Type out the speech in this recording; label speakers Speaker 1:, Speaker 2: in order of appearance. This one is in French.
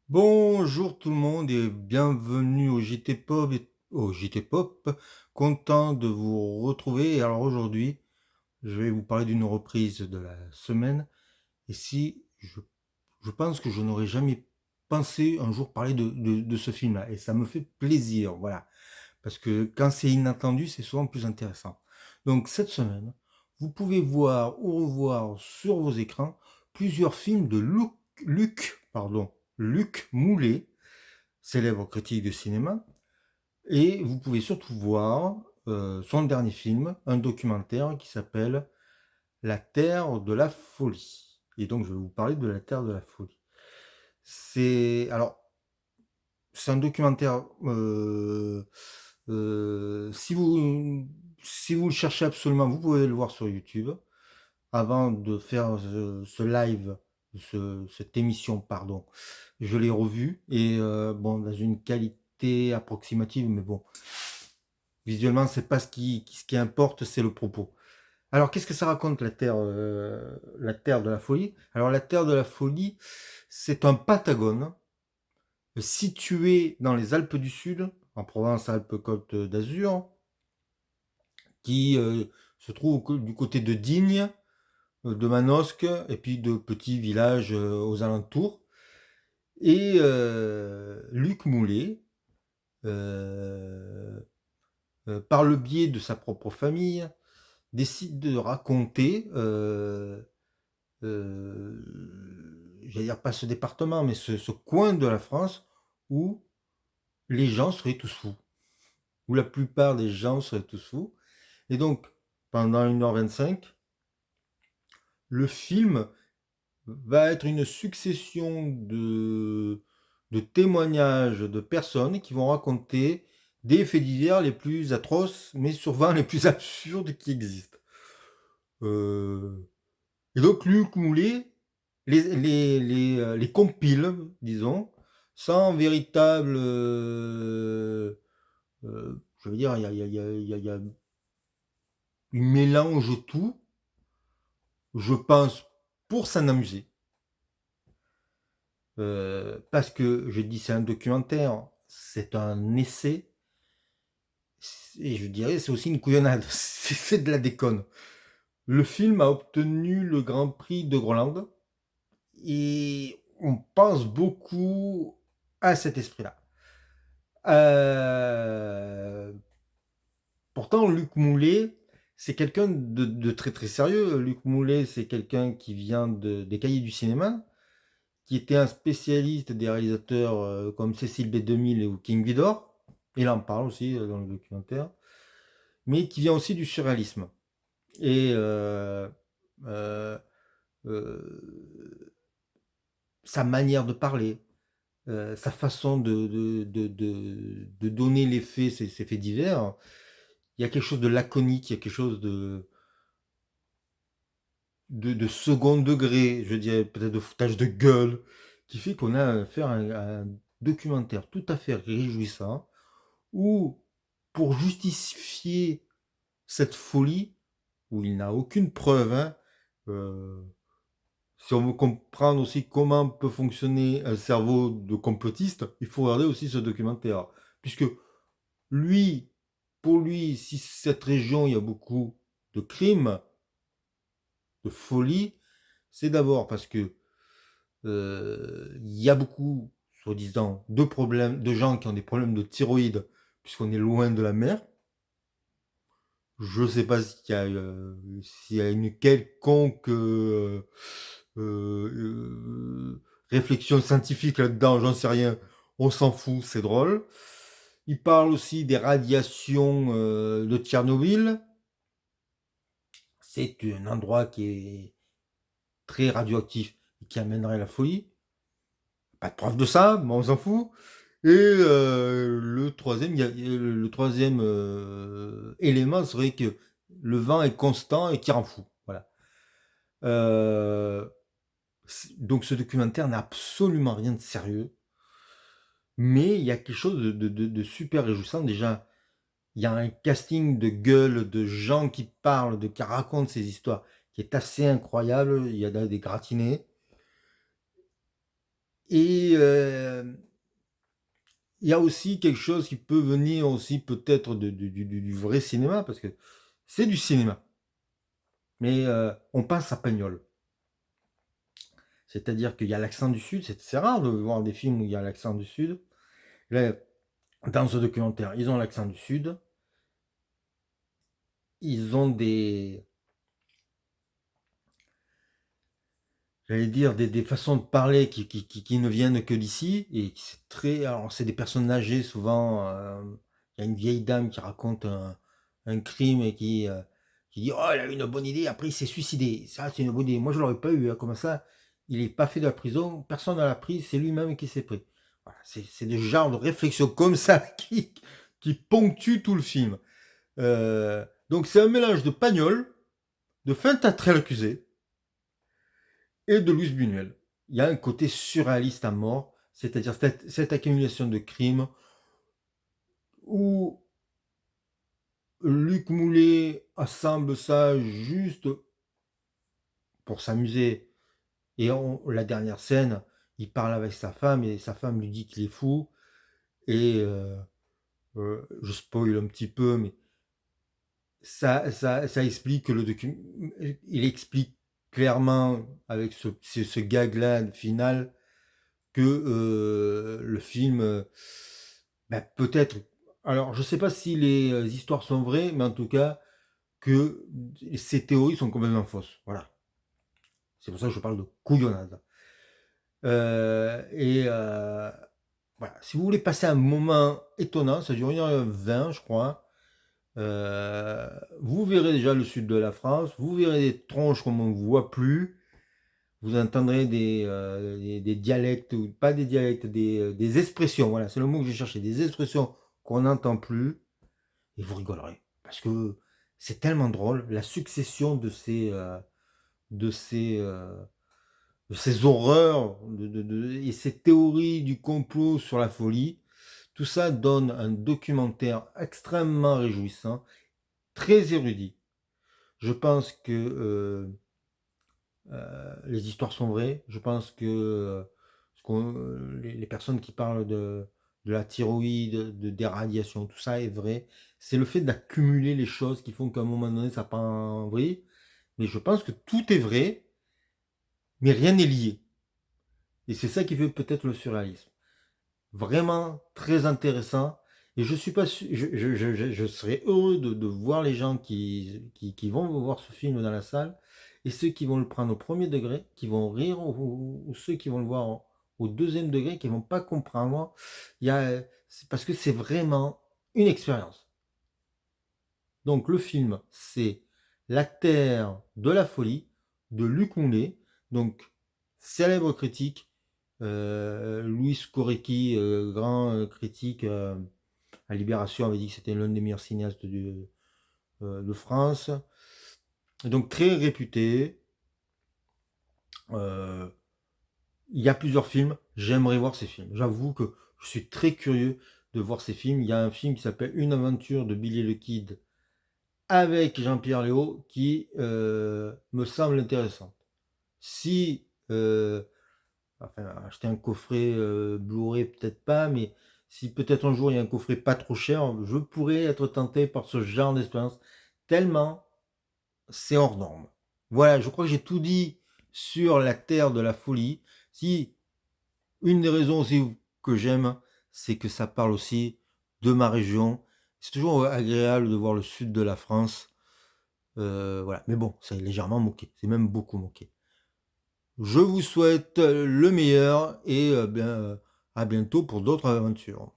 Speaker 1: Bonjour tout le monde et bienvenue au JT Pop, content de vous retrouver. Et alors aujourd'hui, je vais vous parler d'une reprise de la semaine. Et si je pense que je n'aurais jamais pensé un jour parler de ce film-là. Et ça me fait plaisir, voilà. Parce que quand c'est inattendu, c'est souvent plus intéressant. Donc cette semaine, vous pouvez voir ou revoir sur vos écrans plusieurs films de Luc Moulet, célèbre critique de cinéma, et vous pouvez surtout voir son dernier film, un documentaire qui s'appelle La Terre de la Folie. Et donc je vais vous parler de La Terre de la Folie. C'est un documentaire. Si vous le cherchez absolument, vous pouvez le voir sur YouTube. Avant de faire ce live, cette émission, pardon, je l'ai revu et bon, dans une qualité approximative, mais bon, visuellement, c'est pas ce qui importe, c'est le propos. Alors, qu'est-ce que ça raconte la Terre de la Folie? Alors, la Terre de la Folie, c'est un Patagone situé dans les Alpes du Sud, en Provence-Alpes-Côte d'Azur, qui se trouve du côté de Digne, de Manosque, et puis de petits villages aux alentours. Et Luc Moulet, euh, par le biais de sa propre famille, décide de raconter, j'allais dire pas ce département, mais ce coin de la France où les gens seraient tous fous, où la plupart des gens seraient tous fous. Et donc, pendant 1h25, le film va être une succession de témoignages de personnes qui vont raconter des faits divers les plus atroces, mais souvent les plus absurdes qui existent. Euh, et donc Luc Moulet les compile, disons, sans véritable... je veux dire, il y a un mélange tout, je pense, pour s'en amuser. Parce que je dis c'est un documentaire, c'est un essai, et je dirais c'est aussi une couillonnade, c'est de la déconne. Le film a obtenu le Grand Prix de Groenland, et on pense beaucoup à cet esprit-là. Euh, Pourtant, Luc Moulet, c'est quelqu'un de très très sérieux. Luc Moulet, c'est quelqu'un qui vient des cahiers du cinéma, qui était un spécialiste des réalisateurs comme Cécile B2000 ou King Vidor. Il en parle aussi dans le documentaire, mais qui vient aussi du surréalisme. Et euh, euh, sa manière de parler, sa façon de donner les faits, ces faits divers, il y a quelque chose de laconique, il y a quelque chose de second degré, je dirais peut-être de foutage de gueule, qui fait qu'on a affaire à un documentaire tout à fait réjouissant, où pour justifier cette folie, où il n'a aucune preuve, hein, euh, si on veut comprendre aussi comment peut fonctionner un cerveau de complotiste, il faut regarder aussi ce documentaire. Puisque lui, pour lui, si cette région, il y a beaucoup de crimes, de folie, c'est d'abord parce que il y a beaucoup, soi-disant, de problèmes, de gens qui ont des problèmes de thyroïde, puisqu'on est loin de la mer. Je ne sais pas s'il y a une quelconque réflexion scientifique là-dedans, j'en sais rien. On s'en fout, c'est drôle. Il parle aussi des radiations de Tchernobyl. C'est un endroit qui est très radioactif et qui amènerait la folie. Pas de preuve de ça, mais on s'en fout. Et le troisième élément serait que le vent est constant et qui rend fou. Voilà. Euh, donc ce documentaire n'a absolument rien de sérieux, mais il y a quelque chose de super réjouissant. Déjà, il y a un casting de gueules, de gens qui parlent, qui racontent ces histoires, qui est assez incroyable. Il y a des gratinés. Et il y a aussi quelque chose qui peut venir aussi peut-être du vrai cinéma, parce que c'est du cinéma. Mais on passe à Pagnol. C'est-à-dire qu'il y a l'accent du Sud, c'est rare de voir des films où il y a l'accent du Sud. Là, dans ce documentaire, ils ont l'accent du Sud. Ils ont j'allais dire, des façons de parler qui ne viennent que d'ici. Et c'est alors c'est des personnes âgées souvent. Il y a une vieille dame qui raconte un crime et qui dit: «Oh, elle a eu une bonne idée, après il s'est suicidé. Ça, c'est une bonne idée. Moi, je l'aurais pas eu, hein, comme ça. Il est pas fait de la prison, personne ne l'a pris, c'est lui-même qui s'est pris.» Voilà, c'est le genre de réflexion comme ça qui ponctue tout le film. Donc c'est un mélange de Pagnol, de Fintattrel accusé et de Luce Buñuel. Il y a un côté surréaliste à mort, c'est-à-dire cette accumulation de crimes où Luc Moulet assemble ça juste pour s'amuser. Et la dernière scène, il parle avec sa femme et sa femme lui dit qu'il est fou. Et je spoil un petit peu, mais ça explique que le document, il explique clairement avec ce gag-là final que le film, bah, peut-être, alors je sais pas si les histoires sont vraies, mais en tout cas que ces théories sont complètement fausses. Voilà. C'est pour ça que je parle de couillonnade. Et voilà. Si vous voulez passer un moment étonnant, ça dure 1h20, je crois. Vous verrez déjà le sud de la France, vous verrez des tronches comme on ne voit plus, vous entendrez des dialectes, ou pas des dialectes, des expressions, voilà, c'est le mot que j'ai cherché, des expressions qu'on n'entend plus, et vous rigolerez, parce que c'est tellement drôle, la succession de ces, euh, de ces horreurs et ces théories du complot sur la folie. Tout ça donne un documentaire extrêmement réjouissant, très érudit. Je pense que les histoires sont vraies. Je pense que les personnes qui parlent de la thyroïde, des radiations, tout ça est vrai. C'est le fait d'accumuler les choses qui font qu'à un moment donné, ça part en vrille. Mais je pense que tout est vrai, mais rien n'est lié. Et c'est ça qui fait peut-être le surréalisme. Vraiment très intéressant. Et je suis pas je serais heureux de voir les gens qui vont voir ce film dans la salle, et ceux qui vont le prendre au premier degré, qui vont rire, ou ceux qui vont le voir au deuxième degré, qui vont pas comprendre. C'est parce que c'est vraiment une expérience. Donc le film, c'est La Terre de la folie de Luc Moulet, donc célèbre critique. Louis Korecki, grand critique à Libération, avait dit que c'était l'un des meilleurs cinéastes de France. Et donc très réputé. Il y a plusieurs films, j'aimerais voir ces films. J'avoue que je suis très curieux de voir ces films. Il y a un film qui s'appelle Une aventure de Billy le Kid avec Jean-Pierre Léaud qui me semble intéressant. Si enfin, acheter un coffret Blu-ray, peut-être pas, mais si peut-être un jour il y a un coffret pas trop cher, je pourrais être tenté par ce genre d'expérience, tellement c'est hors norme. Voilà, je crois que j'ai tout dit sur La Terre de la folie. Si une des raisons aussi que j'aime, c'est que ça parle aussi de ma région. C'est toujours agréable de voir le sud de la France. Voilà, mais bon, ça est légèrement moqué, c'est même beaucoup moqué. Je vous souhaite le meilleur et à bientôt pour d'autres aventures.